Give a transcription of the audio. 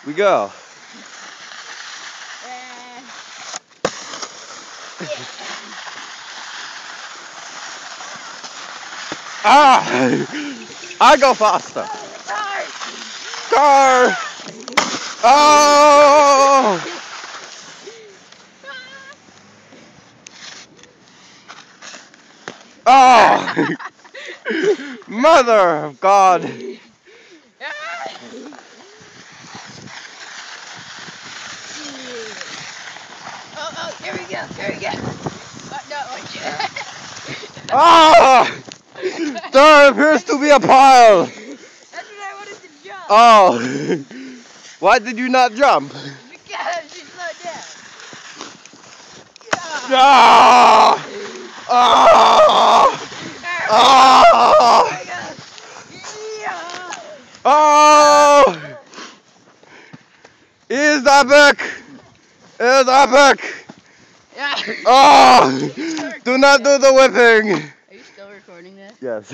We go. Ah! I go faster. Car! Oh! Oh! Mother of God! Oh, here we go. Ah! There appears to be a pile! That's what I wanted to jump. Oh! Why did you not jump? Because you slowed down. Ah! Ah! Ah! Oh! Is epic! Is epic! Oh! Do not do the whipping! Are you still recording that? Yes.